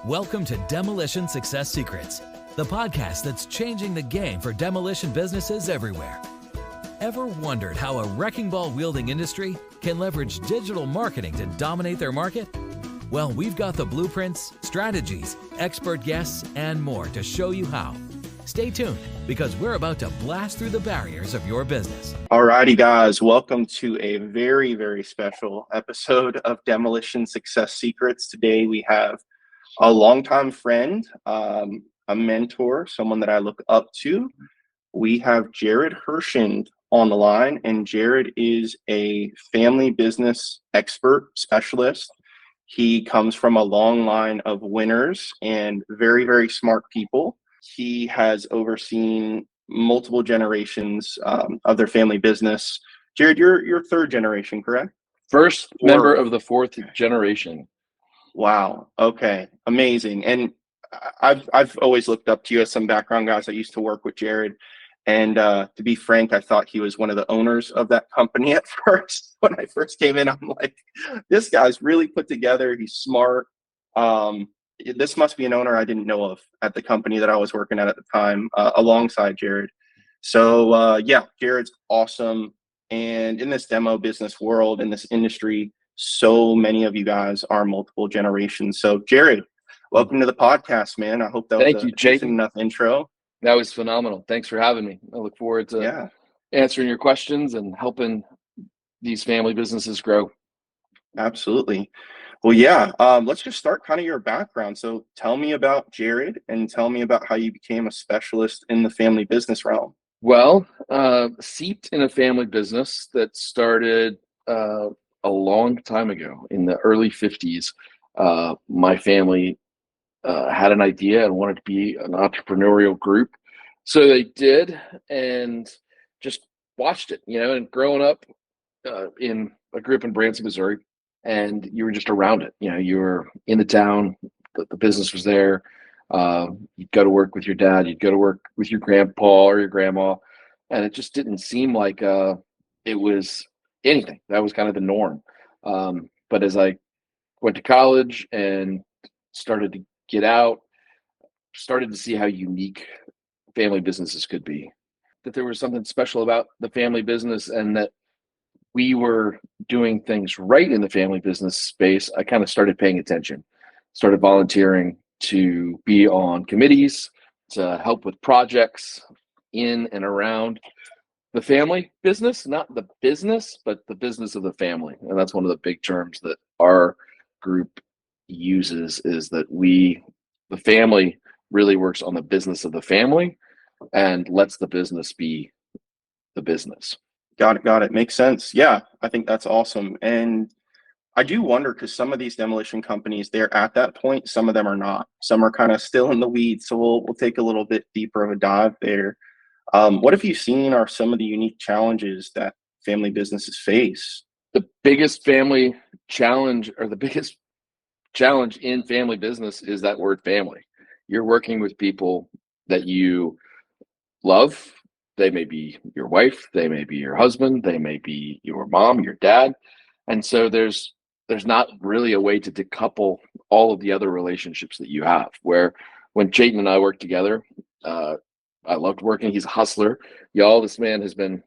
Welcome to Demolition Success Secrets, the podcast that's changing the game for demolition businesses everywhere. Ever wondered how a wrecking ball wielding industry can leverage digital marketing to dominate their market? Well, we've got the blueprints, strategies, expert guests, and more to show you how. Stay tuned, because we're about to blast through the barriers of your business. Alrighty, guys, welcome to a very, very special episode of Demolition Success Secrets. Today we have a longtime friend, a mentor, someone that I look up to. We have Jared Herschend on the line, and Jared is a family business expert specialist. He comes from a long line of winners and very, very smart people. He has overseen multiple generations of their family business. Jared, you're third generation, correct? First member of the fourth generation. Wow. Okay. Amazing. And I've always looked up to you as some background guys. I used to work with Jared. And to be frank, I thought he was one of the owners of that company at first. When I first came in, I'm like, this guy's really put together. He's smart. This must be an owner I didn't know of at the company that I was working at the time, alongside Jared. So yeah, Jared's awesome. And in this demo business world, in this industry, so many of you guys are multiple generations. So Jared, welcome to the podcast, man. I hope that was a decent enough intro. That was phenomenal. Thanks for having me. I look forward to answering your questions and helping these family businesses grow. Absolutely. Well, yeah, let's just start kind of your background. So tell me about Jared and tell me about how you became a specialist in the family business realm. Well, seeped in a family business that started a long time ago in the early 50s. My family had an idea and wanted to be an entrepreneurial group. So they did, and just watched it, and growing up I grew up in Branson, Missouri, and you were just around it. You were in the town, the business was there. You'd go to work with your dad, you'd go to work with your grandpa or your grandma, and it just didn't seem like it was anything. That was kind of the norm. But as I went to college and started to get out, started to see how unique family businesses could be, that there was something special about the family business, and that we were doing things right in the family business space. I kind of started paying attention, started volunteering to be on committees, to help with projects in and around the family business, not the business, but the business of the family. And that's one of the big terms that our group uses, is that the family really works on the business of the family and lets the business be the business. Got it. Makes sense. Yeah, I think that's awesome. And I do wonder, because some of these demolition companies, they're at that point. Some of them are not. Some are kind of still in the weeds. So we'll take a little bit deeper of a dive there. What have you seen are some of the unique challenges that family businesses face? The biggest family challenge, or the biggest challenge in family business, is that word family. You're working with people that you love. They may be your wife, they may be your husband, they may be your mom, your dad. And so there's not really a way to decouple all of the other relationships that you have. Where when Chayton and I worked together, I loved working. He's a hustler. Y'all, this man has been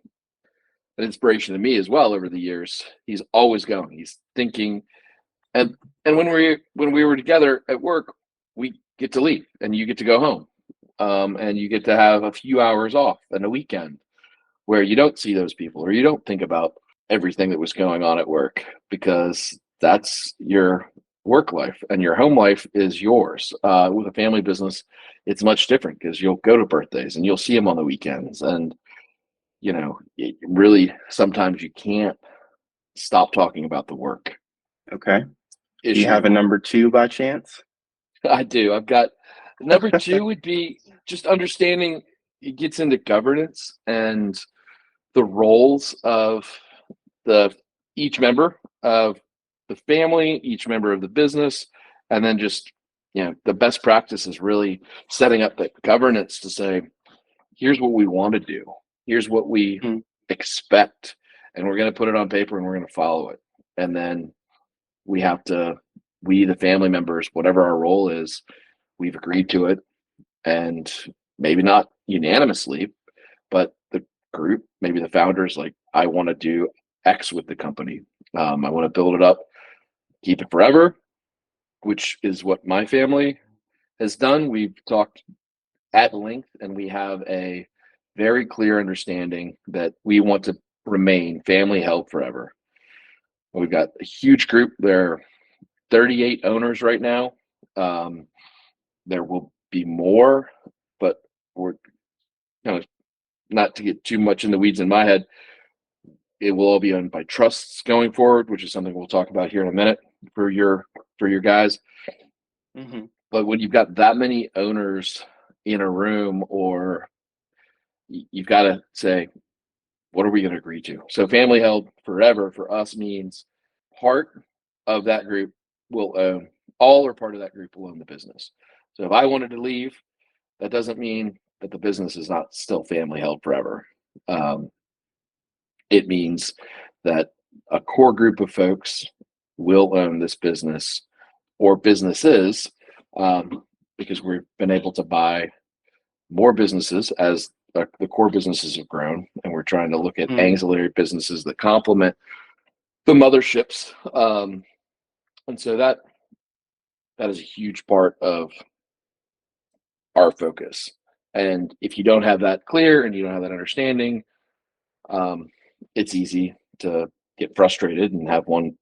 an inspiration to me as well over the years. He's always going. He's thinking. And when we were together at work, we get to leave and you get to go home. And you get to have a few hours off and a weekend where you don't see those people, or you don't think about everything that was going on at work, because that's your work life and your home life is yours. With a family business, it's much different, because you'll go to birthdays and you'll see them on the weekends. And, really sometimes you can't stop talking about the work. Okay. Do you have a number two by chance? I do. I've got number two would be just understanding. It gets into governance and the roles of each member of the family, each member of the business, and then just, the best practice is really setting up the governance to say, here's what we want to do. Here's what we expect, and we're going to put it on paper and we're going to follow it. And then we have to we, the family members, whatever our role is, we've agreed to it, and maybe not unanimously, but the group, maybe the founders, like, I want to do X with the company. I want to build it up, keep it forever, which is what my family has done. We've talked at length, and we have a very clear understanding that we want to remain family held forever. We've got a huge group. There are 38 owners right now. There will be more, but we're kind of, not to get too much in the weeds in my head, it will all be owned by trusts going forward, which is something we'll talk about here in a minute for your guys. Mm-hmm. But when you've got that many owners in a room, or you've got to say, what are we going to agree to? So family held forever for us means part of that group will own, all or part of that group will own the business. So if I wanted to leave, that doesn't mean that the business is not still family held forever. It means that a core group of folks will own this business or businesses, because we've been able to buy more businesses as the core businesses have grown, and we're trying to look at ancillary businesses that complement the motherships. And so that is a huge part of our focus. And if you don't have that clear and you don't have that understanding, it's easy to get frustrated and have one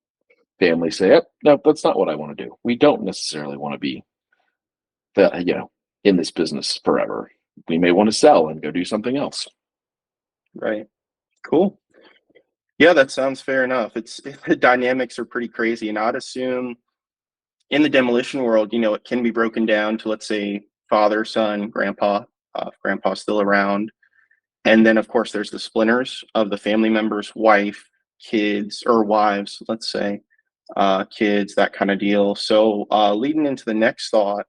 family say, oh, no, that's not what I want to do. We don't necessarily want to be in this business forever. We may want to sell and go do something else. Right. Cool. Yeah, that sounds fair enough. The dynamics are pretty crazy, and I'd assume in the demolition world, it can be broken down to, let's say, father, son, grandpa, if grandpa's still around. And then, of course, there's the splinters of the family members, wife, kids, or wives, let's say, kids, that kind of deal. So leading into the next thought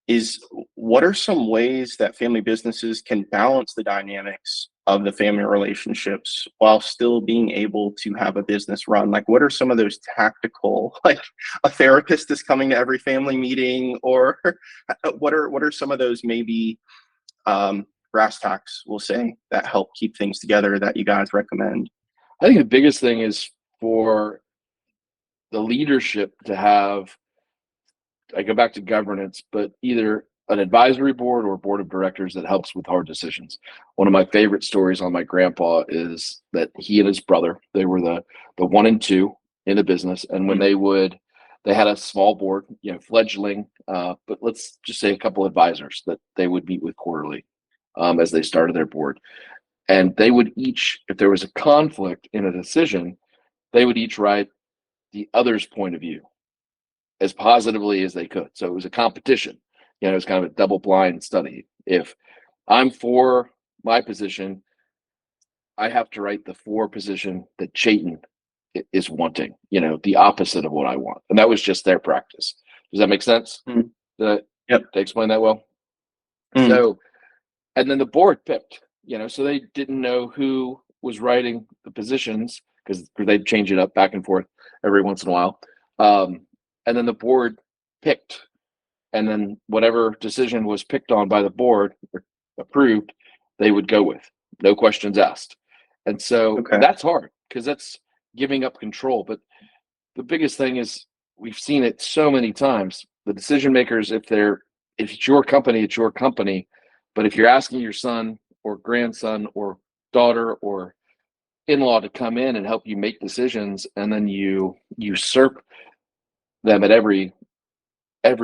is, what are some ways that family businesses can balance the dynamics of the family relationships while still being able to have a business run? Like, what are some of those tactical, like a therapist is coming to every family meeting, or what are some of those maybe brass tacks, we'll say, that help keep things together that you guys recommend? I think the biggest thing is for the leadership to have, I go back to governance, but either an advisory board or a board of directors that helps with hard decisions. One of my favorite stories on my grandpa is that he and his brother, they were the 1 and 2 in the business. And when they had a small board, fledgling, but let's just say a couple advisors that they would meet with quarterly as they started their board. And they would each, if there was a conflict in a decision, they would each write the other's point of view as positively as they could. So it was a competition. It was kind of a double blind study. If I'm for my position, I have to write the for position that Chayton is wanting, the opposite of what I want. And that was just their practice. Does that make sense? Mm. Did Yep. I explain that well? Mm. So, and then the board picked, so they didn't know who was writing the positions, because they'd change it up back and forth every once in a while. And then the board picked, and then whatever decision was picked on by the board or approved, they would go with, no questions asked. And so That's hard, because that's giving up control. But the biggest thing is, we've seen it so many times. The decision makers, if it's your company, it's your company. But if you're asking your son or grandson or daughter or in-law to come in and help you make decisions, and then you usurp them at every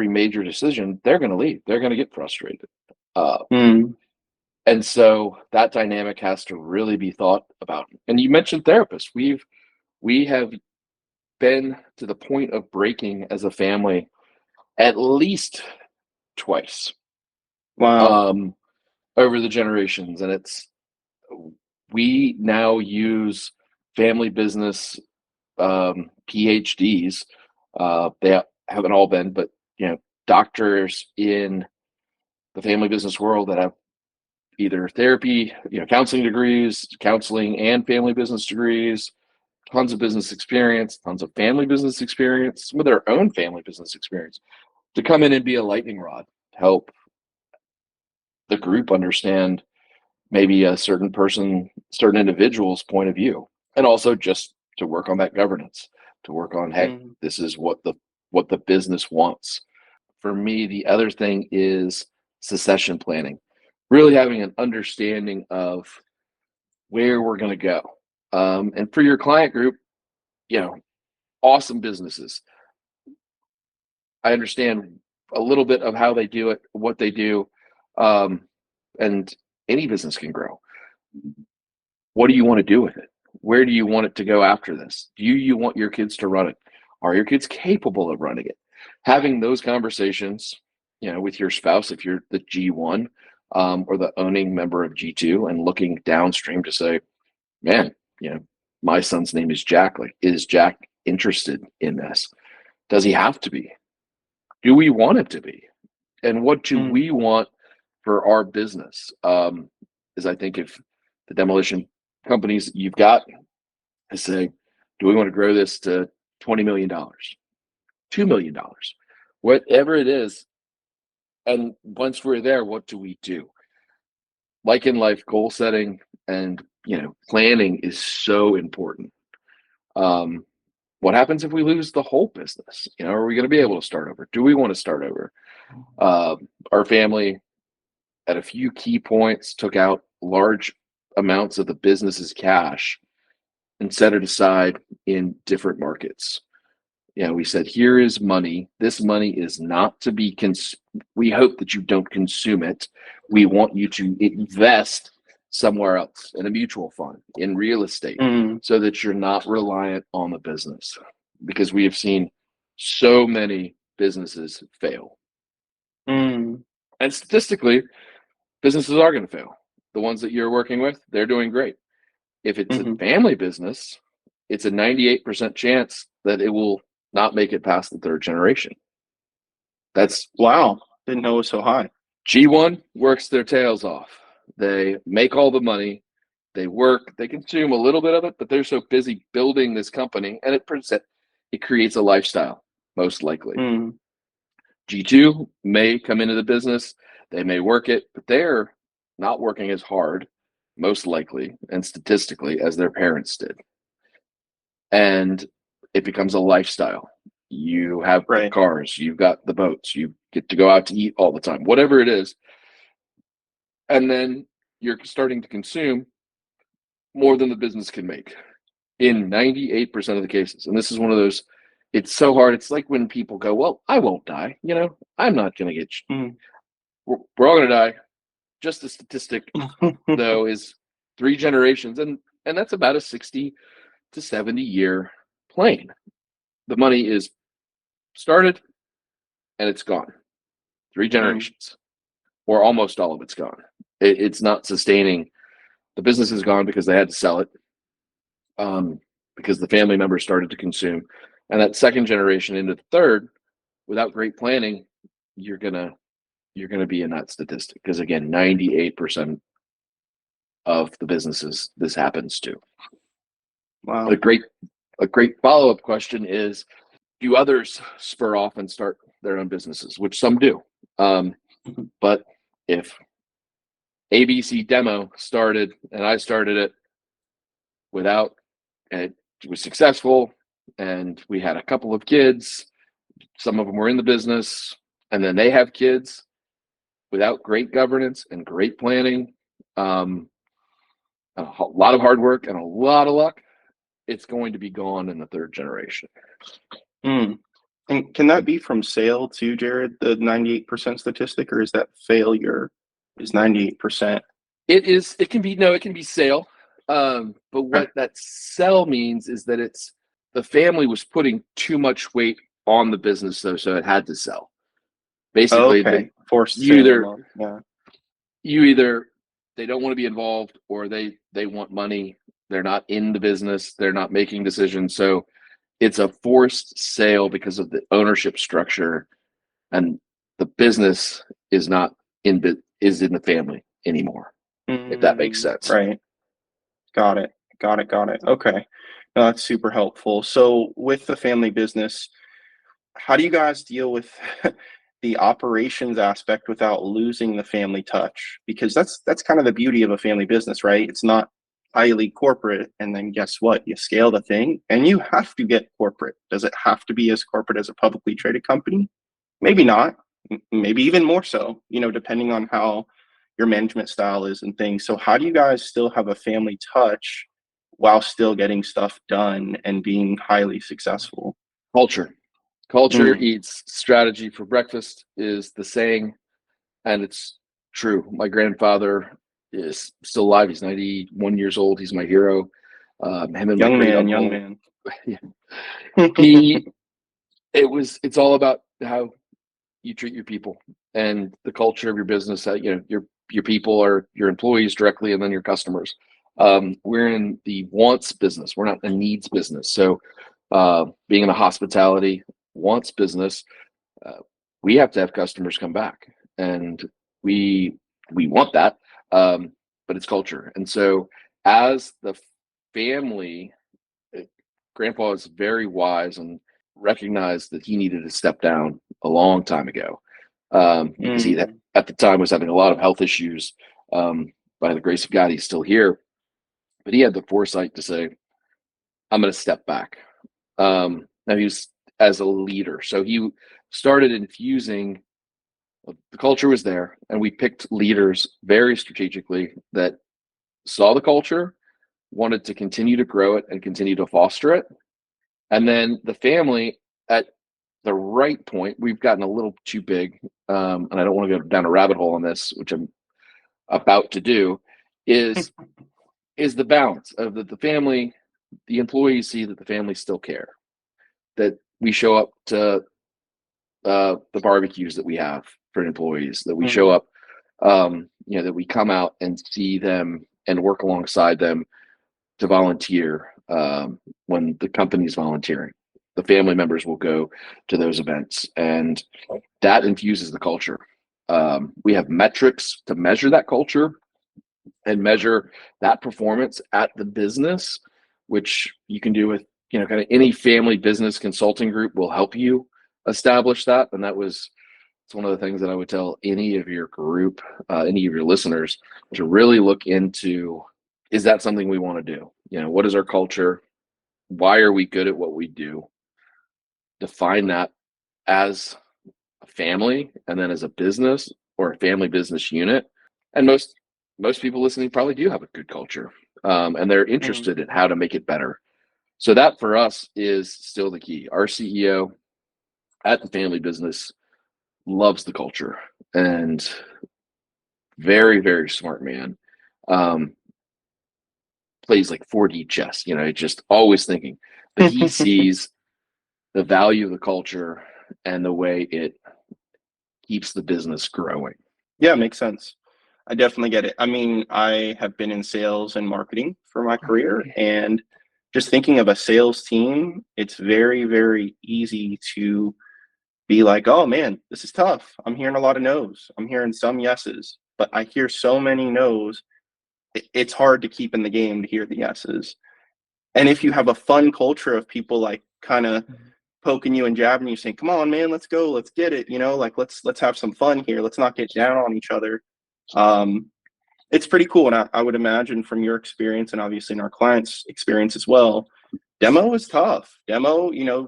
major decision, they're going to leave. They're going to get frustrated. And so that dynamic has to really be thought about. And you mentioned therapists. We have been to the point of breaking as a family at least twice. Wow. Over the generations. And we now use family business PhDs. They haven't all been, but doctors in the family business world that have either therapy, counseling degrees, counseling and family business degrees, tons of business experience, tons of family business experience, some of their own family business experience, to come in and be a lightning rod, help the group understand maybe a certain individual's point of view, and also just to work on that governance, to work on, hey, this is what the business wants. For me, the other thing is succession planning, really having an understanding of where we're going to go. And for your client group, awesome businesses. I understand a little bit of how they do it, what they do, and any business can grow. What do you want to do with it? Where do you want it to go after this? Do you want your kids to run it? Are your kids capable of running it? Having those conversations, with your spouse, if you're the G1 or the owning member of G2, and looking downstream to say, man, my son's name is Jack. Like, is Jack interested in this? Does he have to be? Do we want it to be? And what do we want for our business? Is I think if the demolition companies you've got, I say, do we want to grow this to $20 million, $2 million, whatever it is? And once we're there, what do we do? Like in life, goal setting and planning is so important. What happens if we lose the whole business? Are we going to be able to start over? Do we want to start over? Our family, at a few key points, took out large amounts of the business's cash and set it aside in different markets. We said, here is money. This money is not to be we hope that you don't consume it. We want you to invest somewhere else, in a mutual fund, in real estate, so that you're not reliant on the business, because we have seen so many businesses fail. And statistically, businesses are going to fail. The ones that you're working with, they're doing great. If it's a family business, it's a 98% chance that it will not make it past the third generation. That's wow. Didn't know it was so high. G1 works their tails off. They make all the money. They work. They consume a little bit of it, but they're so busy building this company, and it creates a lifestyle, most likely. G2 may come into the business. They may work it, but they're not working as hard, most likely, and statistically, as their parents did. And it becomes a lifestyle. You have the cars, you've got the boats, you get to go out to eat all the time, whatever it is. And then you're starting to consume more than the business can make in 98% of the cases. And this is one of those, it's so hard. It's like when people go, well, I won't die. I'm not going to get, we're all going to die. Just the statistic, though, is 3 generations. And that's about a 60 to 70 year plane. The money is started and it's gone. 3 generations, or almost all of it's gone. It's not sustaining. The business is gone because they had to sell it, because the family members started to consume. And that second generation into the third, without great planning, you're gonna be in that statistic, because again, 98% of the businesses this happens to. Wow. A great follow-up question is, do others spur off and start their own businesses? Which some do. But if ABC Demo started and I started it and it was successful, and we had a couple of kids, some of them were in the business, and then they have kids, without great governance and great planning, a lot of hard work and a lot of luck, it's going to be gone in the third generation. And can that be from sale too, Jared, the 98% statistic, or is that failure is 98%? It can be sale. But what that sell means is that it's the family was putting too much weight on the business, so it had to sell. Basically, forced sale. Either they don't want to be involved, or they want money. They're not in the business. They're not making decisions. So it's a forced sale because of the ownership structure, and the business is not in the family anymore. If that makes sense. Right. Got it. Okay. That's super helpful. So with the family business, how do you guys deal with the operations aspect without losing the family touch? Because that's kind of the beauty of a family business, right? It's not highly corporate, and then guess what? You scale the thing and you have to get corporate. Does it have to be as corporate as a publicly traded company? Maybe not. Maybe even more so, depending on how your management style is and things. So how do you guys still have a family touch while still getting stuff done and being highly successful? Culture eats strategy for breakfast is the saying, and it's true. My grandfather is still alive. He's 91 years old. He's my hero. Him and my great uncle. Young man. Yeah. It's all about how you treat your people and the culture of your business. Your people are your employees directly, and then your customers. We're in the wants business. We're not a needs business. So being in a hospitality wants business, we have to have customers come back, and we want that, but it's culture. And so as the family, Grandpa is very wise and recognized that he needed to step down a long time ago, because he at the time was having a lot of health issues. By the grace of God, he's still here, but he had the foresight to say, I'm going to step back. Now he was as a leader. So he started infusing, the culture was there, and we picked leaders very strategically that saw the culture, wanted to continue to grow it and continue to foster it. And then the family, at the right point, we've gotten a little too big, and I don't want to go down a rabbit hole on this, which I'm about to do, is the balance of the family. The employees see that the family still care, that we show up to the barbecues that we have for employees, that we show up, that we come out and see them and work alongside them to volunteer when the company's volunteering. The family members will go to those events, and that infuses the culture. We have metrics to measure that culture and measure that performance at the business, which you can do with kind of any family business consulting group will help you establish that. And it's one of the things that I would tell any of your group, any of your listeners, to really look into, is that something we want to do? What is our culture? Why are we good at what we do? Define that as a family, and then as a business or a family business unit. And most people listening probably do have a good culture, and they're interested in how to make it better. So that for us is still the key. Our CEO at the family business loves the culture, and very, very smart man. Plays like 4D chess, just always thinking. But he sees the value of the culture and the way it keeps the business growing. Yeah, makes sense. I definitely get it. I mean, I have been in sales and marketing for my career, and just thinking of a sales team, it's very, very easy to be like, oh man, this is tough. I'm hearing a lot of no's. I'm hearing some yeses, but I hear so many no's. It's hard to keep in the game to hear the yeses. And if you have a fun culture of people like kind of poking you and jabbing you, saying, come on, man, let's go, let's get it, let's have some fun here. Let's not get down on each other. It's pretty cool. And I would imagine from your experience, and obviously in our clients' experience as well, demo is tough.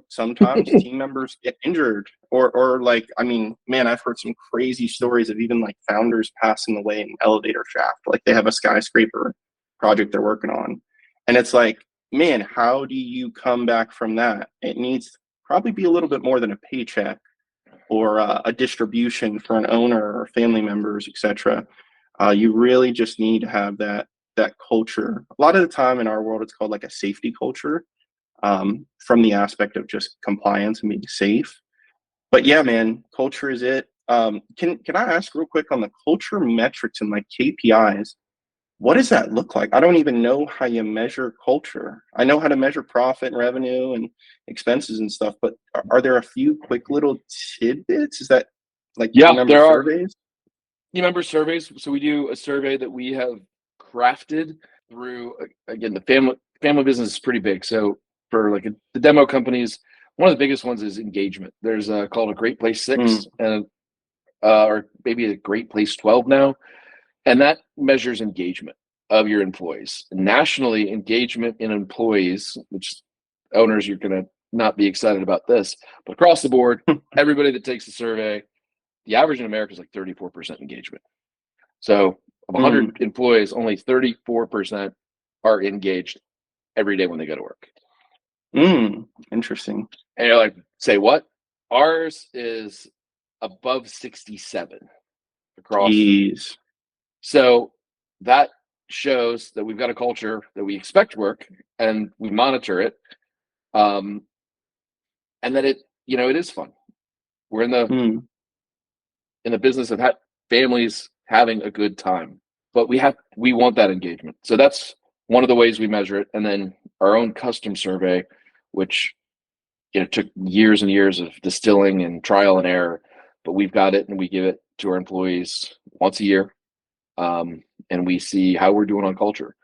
Sometimes team members get injured or I've heard some crazy stories of even like founders passing away in an elevator shaft. Like they have a skyscraper project they're working on. And it's like, man, how do you come back from that? It needs to probably be a little bit more than a paycheck or a distribution for an owner or family members, etc. You really just need to have that culture. A lot of the time in our world, it's called like a safety culture, from the aspect of just compliance and being safe. But yeah, man, culture is it. Can I ask real quick on the culture metrics and like KPIs? What does that look like? I don't even know how you measure culture. I know how to measure profit and revenue and expenses and stuff, but are there a few quick little tidbits? Is that like there surveys? Team member surveys. So we do a survey that we have crafted through, again, the family business is pretty big. So for like the demo companies, one of the biggest ones is engagement. There's called a Great Place 6 and or maybe a Great Place 12 now, and that measures engagement of your employees. Nationally, engagement in employees, which owners, you're going to not be excited about this, but across the board, everybody that takes the survey, the average in America is like 34% engagement. So of 100 employees, only 34% are engaged every day when they go to work. Interesting. And you're like, say what? Ours is above 67 across. Jeez. So that shows that we've got a culture that we expect work and we monitor it. And that it is fun. We're in the business of families having a good time, but we want that engagement. So that's one of the ways we measure it. And then our own custom survey, which took years and years of distilling and trial and error, but we've got it and we give it to our employees once a year. And we see how we're doing on culture,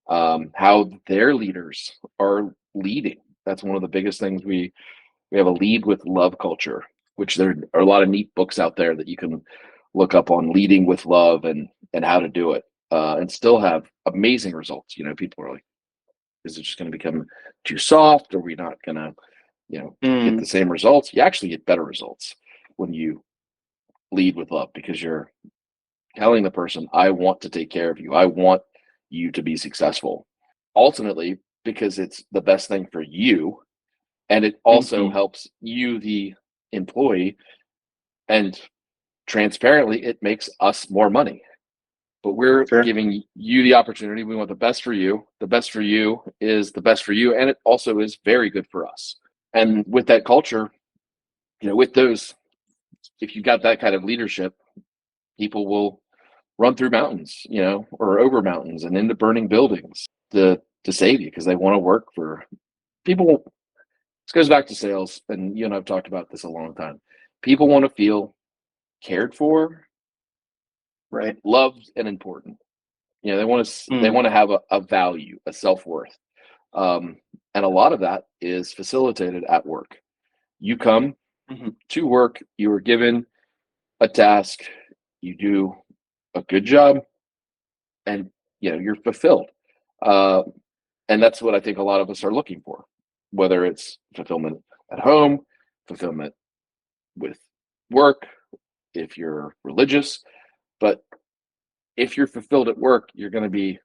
how their leaders are leading. That's one of the biggest things. We have a lead with love culture, which there are a lot of neat books out there that you can look up on leading with love and how to do it, and still have amazing results. People are like, is it just going to become too soft? Are we not going to, get the same results? You actually get better results when you lead with love, because you're telling the person, I want to take care of you. I want you to be successful. Ultimately, because it's the best thing for you. And it also helps you, the employee, and transparently, it makes us more money. But we're giving you the opportunity. We want the best for you. The best for you is the best for you. And it also is very good for us. And with that culture, with those, if you got that kind of leadership, people will run through mountains, or over mountains and into burning buildings to save you, because they want to work for people. This goes back to sales, and you and I've talked about this a long time. People want to feel cared for, right, loved, and important. They want to have a value, a self-worth, and a lot of that is facilitated at work. You come to work, you are given a task, you do a good job, and you're fulfilled. And that's what I think a lot of us are looking for, whether it's fulfillment at home, fulfillment with work, if you're religious. But if you're fulfilled at work, you're going to be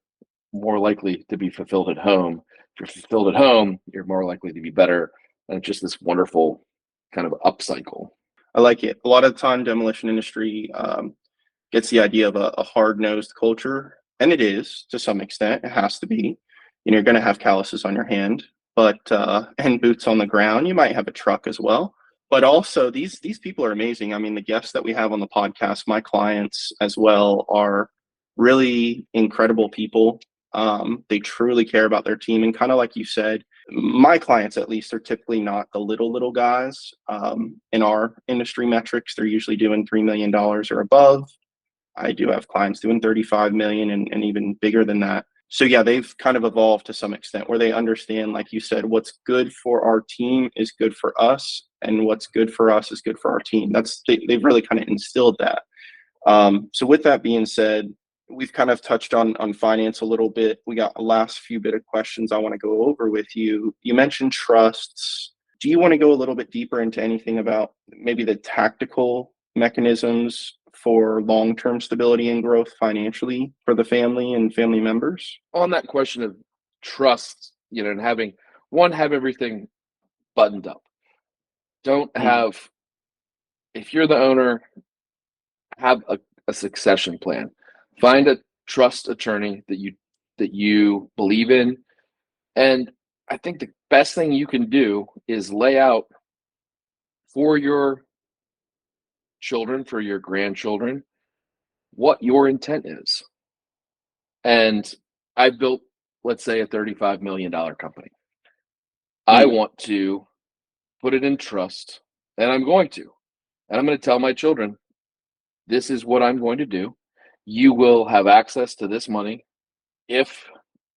more likely to be fulfilled at home. If you're fulfilled at home, you're more likely to be better. And it's just this wonderful kind of upcycle. I like it. A lot of the time, demolition industry gets the idea of a hard-nosed culture, and it is to some extent. It has to be. You're going to have calluses on your hand, but and boots on the ground. You might have a truck as well, but also these people are amazing. I mean, the guests that we have on the podcast, my clients as well, are really incredible people. They truly care about their team, and kind of like you said, my clients at least are typically not the little guys. In our industry metrics, they're usually doing $3 million or above. I do have clients doing 35 million and even bigger than that. So yeah, they've kind of evolved to some extent where they understand, like you said, what's good for our team is good for us, and what's good for us is good for our team. They've really kind of instilled that. So with that being said, we've kind of touched on finance a little bit. We got a last few bit of questions I want to go over with you. You mentioned trusts. Do you want to go a little bit deeper into anything about maybe the tactical mechanisms for long-term stability and growth financially for the family and family members? On that question of trust, and have everything buttoned up. Don't have, if you're the owner, have a succession plan. Find a trust attorney that you believe in. And I think the best thing you can do is lay out for your children, for your grandchildren, what your intent is. And I built, let's say, a $35 million company. I want to put it in trust, and I'm going to tell my children, this is what I'm going to do. You will have access to this money if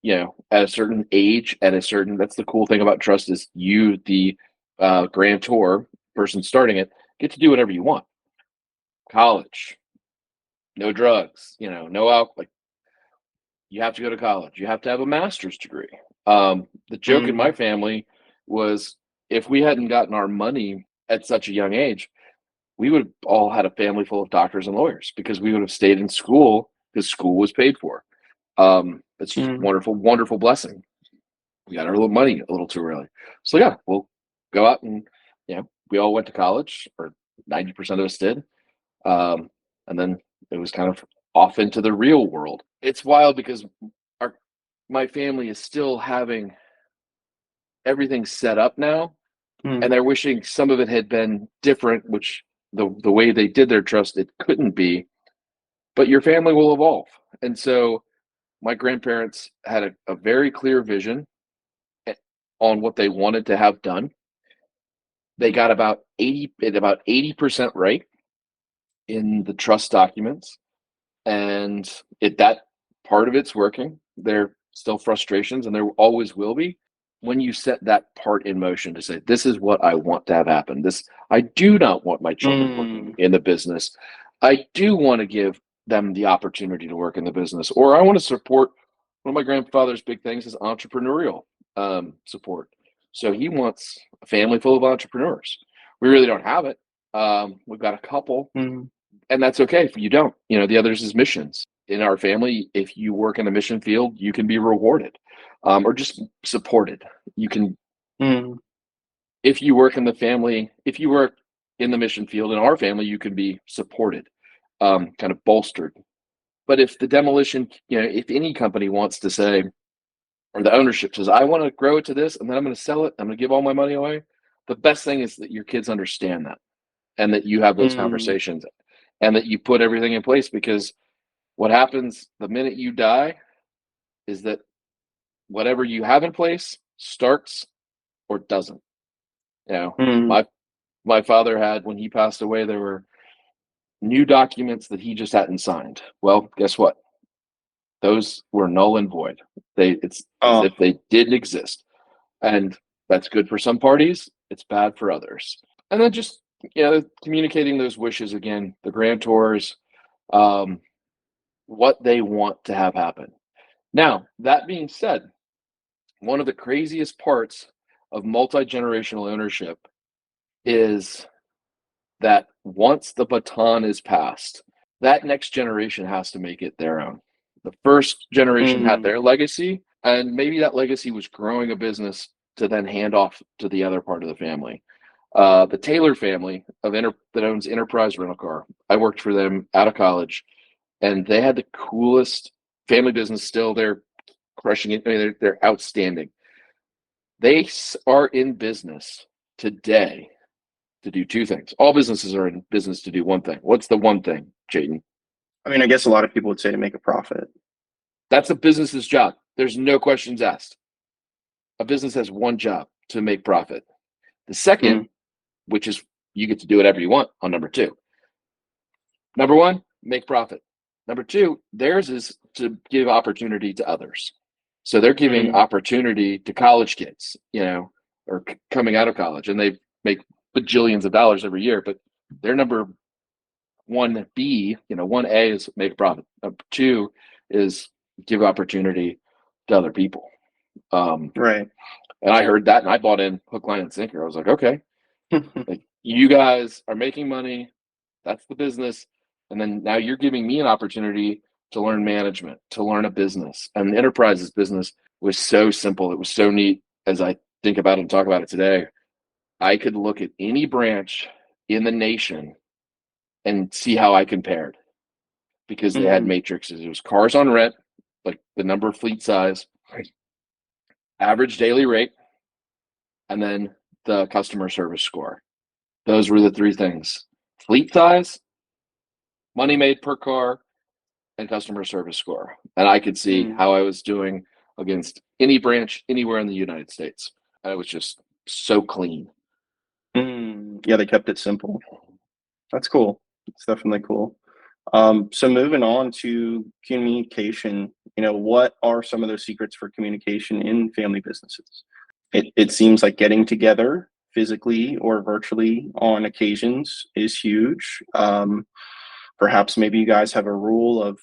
at a certain age, that's the cool thing about trust is you, the grantor, person starting it, get to do whatever you want. College, no drugs, no alcohol. Like, you have to go to college. You have to have a master's degree. The joke in my family was if we hadn't gotten our money at such a young age, we would have all had a family full of doctors and lawyers because we would have stayed in school because school was paid for. It's just wonderful, wonderful blessing. We got our little money a little too early. So yeah, we'll go out and, we all went to college, or 90% of us did. And then it was kind of off into the real world. It's wild because my family is still having everything set up now, and they're wishing some of it had been different, which the way they did their trust, it couldn't be. But your family will evolve. And so my grandparents had a very clear vision on what they wanted to have done. They got about 80% right in the trust documents, and that part of it's working. There are still frustrations, and there always will be when you set that part in motion to say, this is what I want to have happen. I do not want my children working in the business. I do want to give them the opportunity to work in the business, or I want to support. One of my grandfather's big things is entrepreneurial support. So he wants a family full of entrepreneurs. We really don't have it. We've got a couple, and that's okay if you don't. The others is missions. In our family, if you work in the mission field, you can be rewarded, or just supported. You can, if you work in the mission field in our family, you can be supported, kind of bolstered. But if the demolition, if any company wants to say, or the ownership says, I want to grow it to this, and then I'm going to sell it, I'm going to give all my money away, the best thing is that your kids understand that, and that you have those conversations, and that you put everything in place, because what happens the minute you die is that whatever you have in place starts or doesn't. My father had, when he passed away, there were new documents that he just hadn't signed. Well, guess what? Those were null and void. It's as if they didn't exist. And that's good for some parties. It's bad for others. And then just, communicating those wishes again, the grantors, what they want to have happen. Now, that being said, one of the craziest parts of multi-generational ownership is that once the baton is passed, that next generation has to make it their own. The first generation had their legacy, and maybe that legacy was growing a business to then hand off to the other part of the family. The Taylor family that owns Enterprise Rental Car, I worked for them out of college, and they had the coolest family business still. They're crushing it. I mean, they're outstanding. They are in business today to do two things. All businesses are in business to do one thing. What's the one thing, Jayden? I mean, I guess a lot of people would say to make a profit. That's a business's job. There's no questions asked. A business has one job: to make profit. The second, which is you get to do whatever you want on number two. Number one, make profit. Number two, theirs is to give opportunity to others. So they're giving opportunity to college kids, or coming out of college, and they make bajillions of dollars every year. But their number 1B, 1A is make profit. Number two is give opportunity to other people. Right. And I heard that, and I bought in hook, line, and sinker. I was like, okay, like, you guys are making money. That's the business. And then now you're giving me an opportunity to learn management, to learn a business. And the Enterprise's business was so simple. It was so neat. As I think about it and talk about it today, I could look at any branch in the nation and see how I compared, because they had matrices. It was cars on rent, like the number of fleet size, average daily rate, and then the customer service score. Those were the three things: fleet size, money made per car, and customer service score. And I could see how I was doing against any branch anywhere in the United States. And it was just so clean. Yeah, they kept it simple. That's cool. It's definitely cool. So moving on to communication, what are some of those secrets for communication in family businesses? It seems like getting together physically or virtually on occasions is huge. Perhaps maybe you guys have a rule of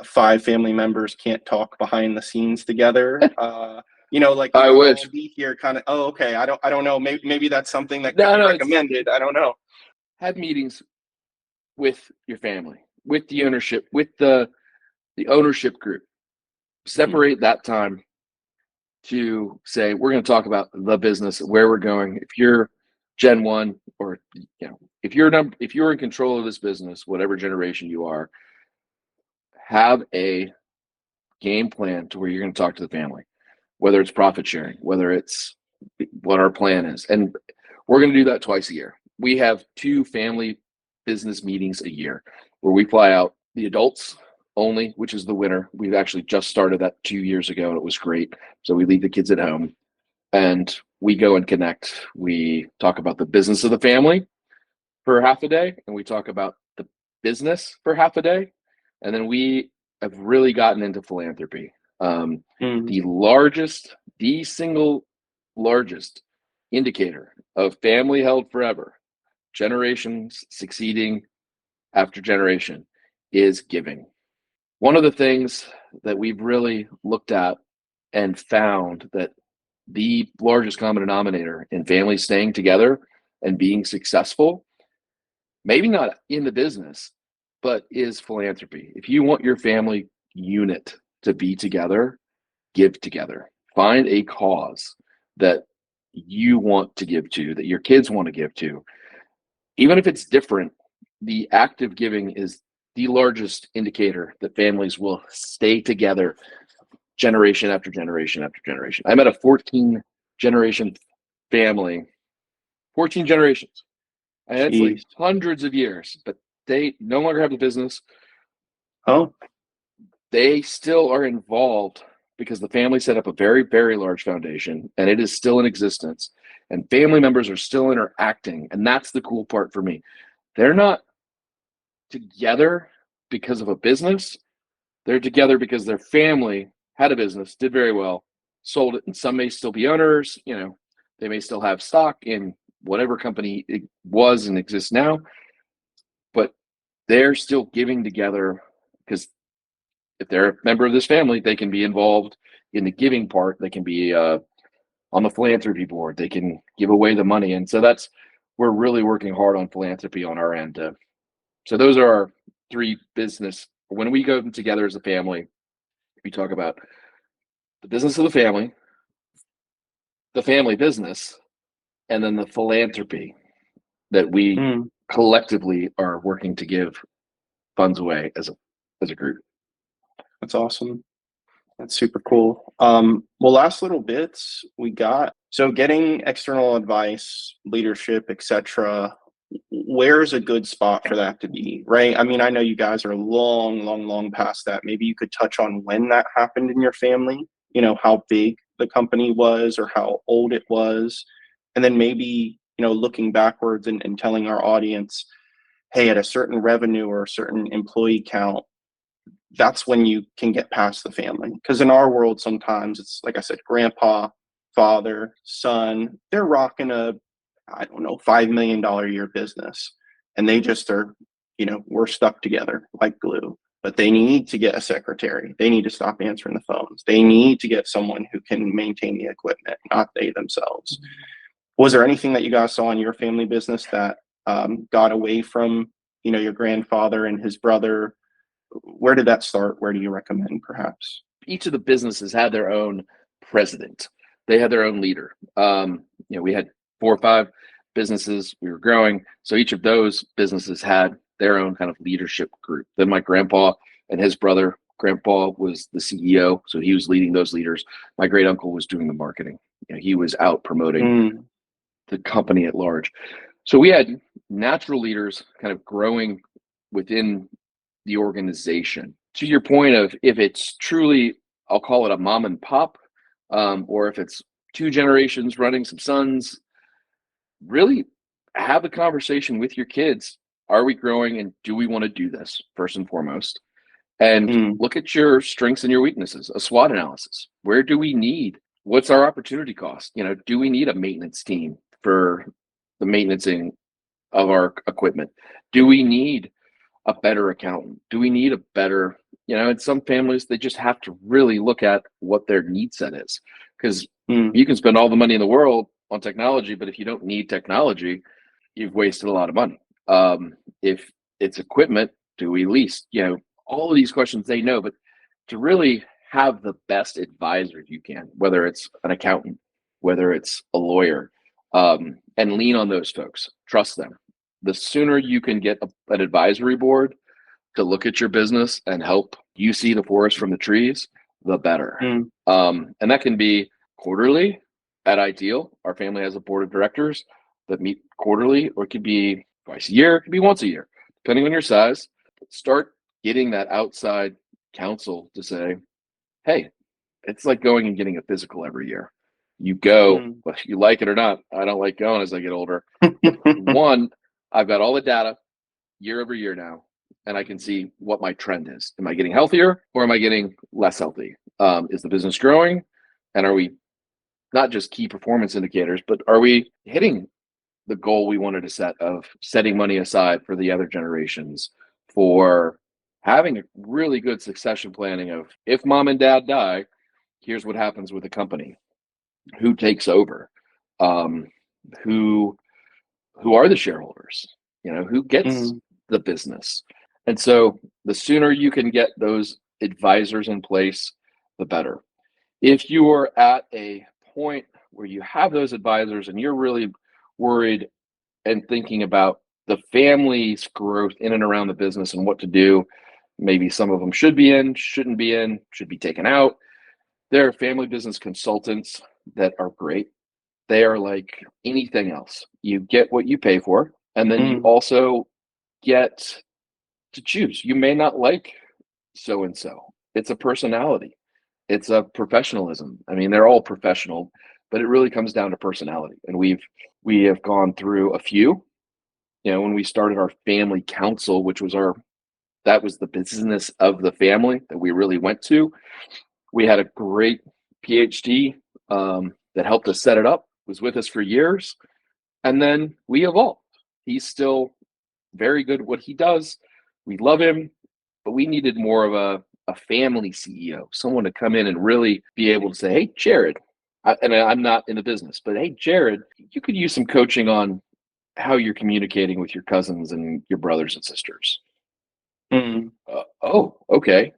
5 family members can't talk behind the scenes together. Like you I gotta wish. all be here kind of. Oh, okay. I don't know. Maybe that's something that could No, be no, recommended. I don't know. have meetings with your family, with the ownership, with the ownership group. Separate that time to say we're going to talk about the business, where we're going. If you're Gen 1, or if you're in control of this business, whatever generation you are, have a game plan to where you're going to talk to the family, whether it's profit sharing, whether it's what our plan is. And we're going to do that twice a year. We have 2 family business meetings a year where we fly out the adults only, which is the winter. We've actually just started that 2 years ago, and it was great. So we leave the kids at home and we go and connect. We talk about the business of the family for half a day, and we talk about the business for half a day. And then we have really gotten into philanthropy. The single largest indicator of family held forever, generations succeeding after generation, is giving. One of the things that we've really looked at and found that the largest common denominator in families staying together and being successful, maybe not in the business, but is philanthropy. If you want your family unit to be together, give together. Find a cause that you want to give to, that your kids want to give to. Even if it's different, the act of giving is the largest indicator that families will stay together generation after generation after generation. I met a 14 generation family, 14 generations. And it's like hundreds of years, but they no longer have the business. Oh, They still are involved because the family set up a very, very large foundation, and it is still in existence. And family members are still interacting. And that's the cool part for me. They're not together because of a business. They're together because their family had a business, did very well, sold it, and some may still be owners. They may still have stock in whatever company it was and exists now, but they're still giving together because if they're a member of this family, they can be involved in the giving part. They can be on the philanthropy board. They can give away the money. And so we're really working hard on philanthropy on our end. So those are our 3 business. When we go together as a family, we talk about the business of the family business, and then the philanthropy that we collectively are working to give funds away as a group. That's awesome. That's super cool. Well, last little bits we got. So getting external advice, leadership, etc. Where's a good spot for that to be, right? I mean, I know you guys are long past that. Maybe you could touch on when that happened in your family, how big the company was or how old it was. And then maybe, looking backwards and telling our audience, hey, at a certain revenue or a certain employee count, that's when you can get past the family. Because in our world, sometimes it's, like I said, grandpa, father, son, they're rocking a, I don't know, $5 million a year business. And they just are, we're stuck together like glue. But they need to get a secretary. They need to stop answering the phones. They need to get someone who can maintain the equipment, not they themselves. Was there anything that you guys saw in your family business that got away from, your grandfather and his brother? Where did that start? Where do you recommend, perhaps? Each of the businesses had their own president. They had their own leader. We had 4 or 5 businesses. We were growing. So each of those businesses had their own kind of leadership group. Then my grandpa and his brother, grandpa was the CEO. So he was leading those leaders. My great uncle was doing the marketing. He was out promoting the company at large. So we had natural leaders kind of growing within the organization. To your point of if it's truly, I'll call it a mom and pop, or if it's 2 generations running some sons, really have a conversation with your kids are we growing and do we want to do this first and foremost? And Mm. look at your strengths and your weaknesses, a SWOT analysis. Where do we need, what's our opportunity cost? Do we need a maintenance team for the maintenancing of our equipment? Do we need a better accountant? Do we need a better, in some families, they just have to really look at what their need set is. Because you can spend all the money in the world on technology, but if you don't need technology, you've wasted a lot of money. If it's equipment, do we lease? All of these questions they know, but to really have the best advisors you can, whether it's an accountant, whether it's a lawyer, and lean on those folks, trust them. The sooner you can get an advisory board to look at your business and help you see the forest from the trees, the better. And that can be quarterly at Ideal. Our family has a board of directors that meet quarterly, or it could be twice a year, it could be once a year, depending on your size. Start getting that outside counsel to say, hey, it's like going and getting a physical every year. You go, whether you like it or not. I don't like going as I get older. One, I've got all the data year over year now, and I can see what my trend is. Am I getting healthier or am I getting less healthy? Is the business growing? And are we not just key performance indicators, but are we hitting the goal we wanted to set of setting money aside for the other generations, for having a really good succession planning of, if mom and dad die, here's what happens with the company, who takes over, who are the shareholders, who gets the business. And so the sooner you can get those advisors in place, the better. If you are at a point where you have those advisors and you're really worried and thinking about the family's growth in and around the business and what to do, maybe some of them should be in, shouldn't be in, should be taken out. There are family business consultants that are great. They are like anything else. You get what you pay for, and then you also get to choose. You may not like so-and-so. It's a personality. It's a professionalism. I mean, they're all professional, but it really comes down to personality. And we have gone through a few, when we started our family council, which was that was the business of the family that we really went to. We had a great PhD that helped us set it up, was with us for years. And then we evolved. He's still very good at what he does. We love him, but we needed more of a family CEO, someone to come in and really be able to say, hey, Jared, and I'm not in the business, but hey, Jared, you could use some coaching on how you're communicating with your cousins and your brothers and sisters. Oh, okay.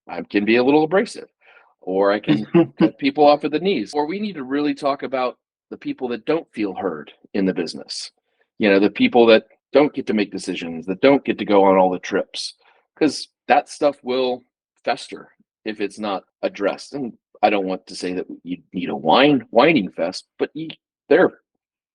I can be a little abrasive, or I can cut people off at the knees, or we need to really talk about the people that don't feel heard in the business. The people that don't get to make decisions, that don't get to go on all the trips, because that stuff will fester if it's not addressed. And I don't want to say that you need a whining fest, but there are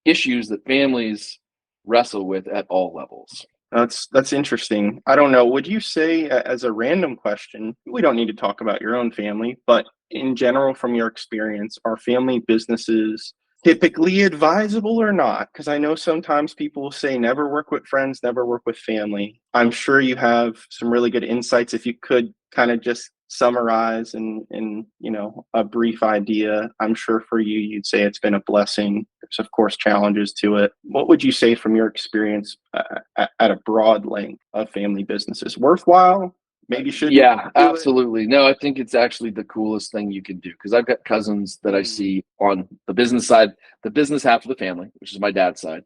issues that families wrestle with at all levels. That's interesting. I don't know. Would you say, as a random question, we don't need to talk about your own family, but in general, from your experience, are family businesses typically advisable or not? Because I know sometimes people will say never work with friends, never work with family. I'm sure you have some really good insights. If you could kind of just summarize in a brief idea, I'm sure for you, you'd say it's been a blessing. There's of course challenges to it. What would you say from your experience at a broad length of family businesses? Worthwhile? Maybe should. Yeah, absolutely. No, I think it's actually the coolest thing you can do, because I've got cousins that I see on the business side, the business half of the family, which is my dad's side,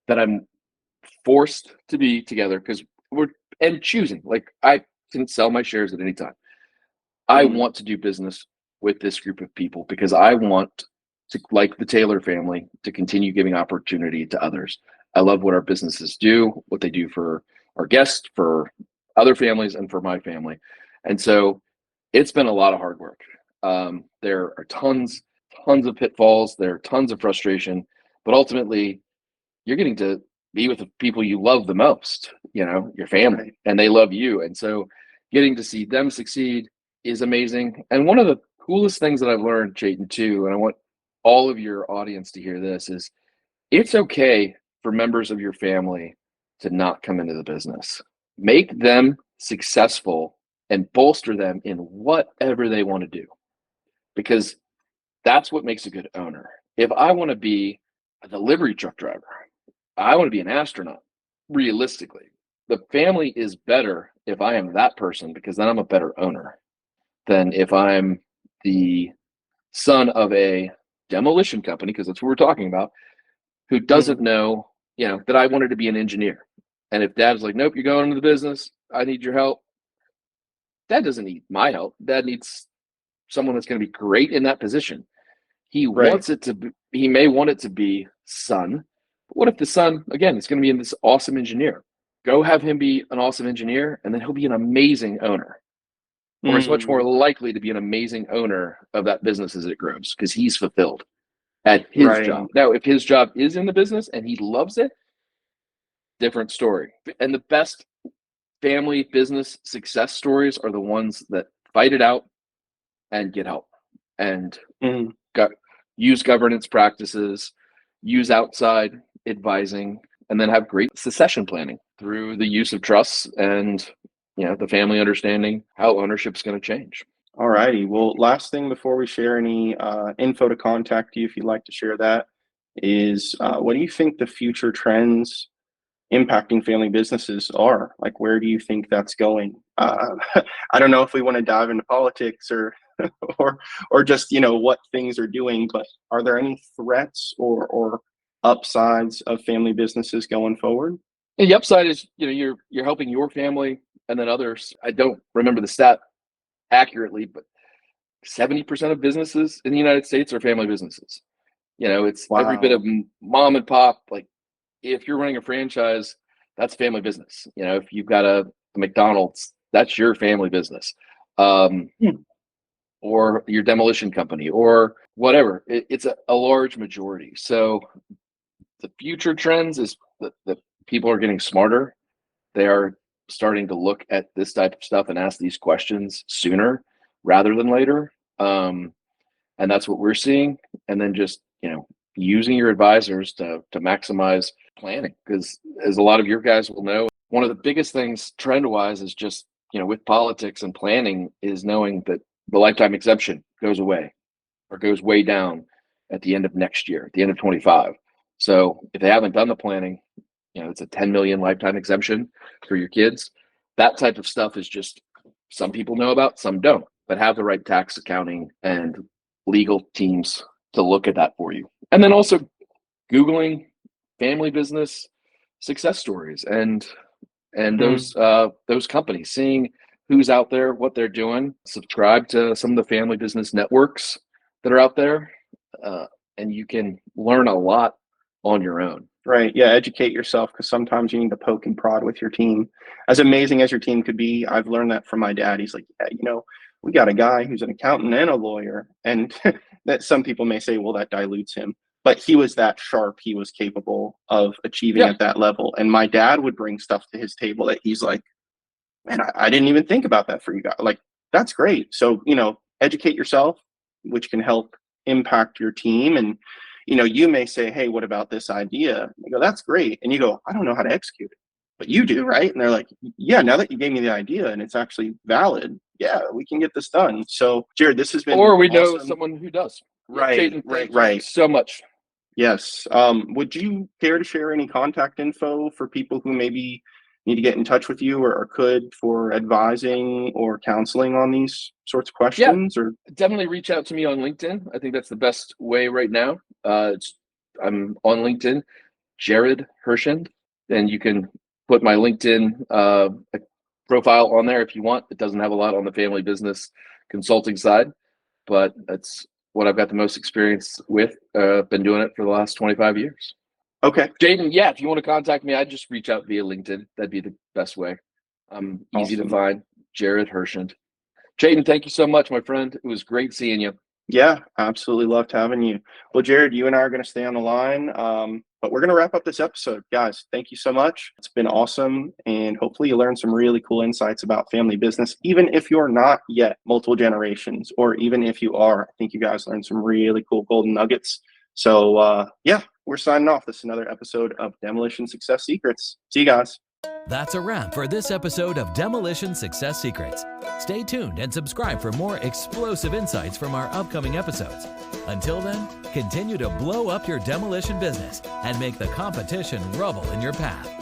that I'm forced to be together because we're choosing. Like, I can sell my shares at any time. I want to do business with this group of people because I want to, like the Taylor family, to continue giving opportunity to others. I love what our businesses do, what they do for our guests, for other families, and for my family. And so it's been a lot of hard work. There are tons of pitfalls. There are tons of frustration, but ultimately you're getting to be with the people you love the most, your family, and they love you. And so getting to see them succeed is amazing. And one of the coolest things that I've learned, Chayton, too, and I want all of your audience to hear this, is it's okay for members of your family to not come into the business. Make them successful and bolster them in whatever they want to do, because that's what makes a good owner. If I want to be a delivery truck driver, I want to be an astronaut, realistically, the family is better if I am that person, because then I'm a better owner than if I'm the son of a demolition company, because that's what we're talking about, who doesn't know, that I wanted to be an engineer. And if dad's like, nope, you're going into the business, I need your help. Dad doesn't need my help. Dad needs someone that's going to be great in that position. He wants it to be, he may want it to be son. But what if the son, again, is going to be this awesome engineer? Go have him be an awesome engineer, and then he'll be an amazing owner. Or is much more likely to be an amazing owner of that business as it grows, because he's fulfilled at his job. Now, if his job is in the business and he loves it, different story. And the best family business success stories are the ones that fight it out and get help and use governance practices, use outside advising, and then have great succession planning through the use of trusts and the family understanding how ownership's going to change. All righty. Well, last thing before we share any info to contact you, if you'd like to share that, is what do you think the future trends impacting family businesses are? Like, where do you think that's going? I don't know if we want to dive into politics or just, what things are doing, but are there any threats or upsides of family businesses going forward? And the upside is, you're helping your family and then others. I don't remember the stat accurately, but 70% of businesses in the United States are family businesses. It's every bit of mom and pop. Like, if you're running a franchise, that's family business. If you've got a McDonald's, that's your family business. Or your demolition company or whatever. It's a large majority. So the future trends is that people are getting smarter. They are starting to look at this type of stuff and ask these questions sooner rather than later. And that's what we're seeing. And then just, using your advisors to maximize planning, because as a lot of your guys will know, one of the biggest things trend wise is just, with politics and planning, is knowing that the lifetime exemption goes away or goes way down at the end of next year, at the end of 25. So if they haven't done the planning, it's a 10 million lifetime exemption for your kids. That type of stuff is just, some people know about, some don't, but have the right tax, accounting, and legal teams to look at that for you. And then also Googling family business success stories and those companies, seeing who's out there, what they're doing. Subscribe to some of the family business networks that are out there, and you can learn a lot on your own. Right. Yeah. Educate yourself, because sometimes you need to poke and prod with your team. As amazing as your team could be, I've learned that from my dad. He's like, yeah, we got a guy who's an accountant and a lawyer. And that some people may say, well, that dilutes him. But he was that sharp. He was capable of achieving at that level. And my dad would bring stuff to his table that he's like, man, I didn't even think about that for you guys. Like, that's great. So, educate yourself, which can help impact your team. And, you may say, hey, what about this idea? And you go, that's great. And you go, I don't know how to execute it, but you do, right? And they're like, yeah, now that you gave me the idea and it's actually valid, yeah, we can get this done. So, Jared, this has been Or we awesome. know someone who does. Right, right. So much. Yes. Would you care to share any contact info for people who maybe need to get in touch with you or could for advising or counseling on these sorts of questions? Or definitely reach out to me on LinkedIn. I think that's the best way right now. I'm on LinkedIn, Jared Herschend, and you can put my LinkedIn profile on there if you want. It doesn't have a lot on the family business consulting side, but that's what I've got the most experience with. Been doing it for the last 25 years. Okay. Jaden, if you want to contact me, I'd just reach out via LinkedIn. That'd be the best way. Easy to find, Jared Herschend. Jaden, thank you so much, my friend. It was great seeing you. Yeah, absolutely loved having you. Well, Jared, you and I are going to stay on the line, but we're going to wrap up this episode. Guys, thank you so much. It's been awesome, and hopefully you learned some really cool insights about family business, even if you're not yet multiple generations, or even if you are. I think you guys learned some really cool golden nuggets. So, we're signing off. This is another episode of Demolition Success Secrets. See you guys. That's a wrap for this episode of Demolition Success Secrets. Stay tuned and subscribe for more explosive insights from our upcoming episodes. Until then, continue to blow up your demolition business and make the competition rubble in your path.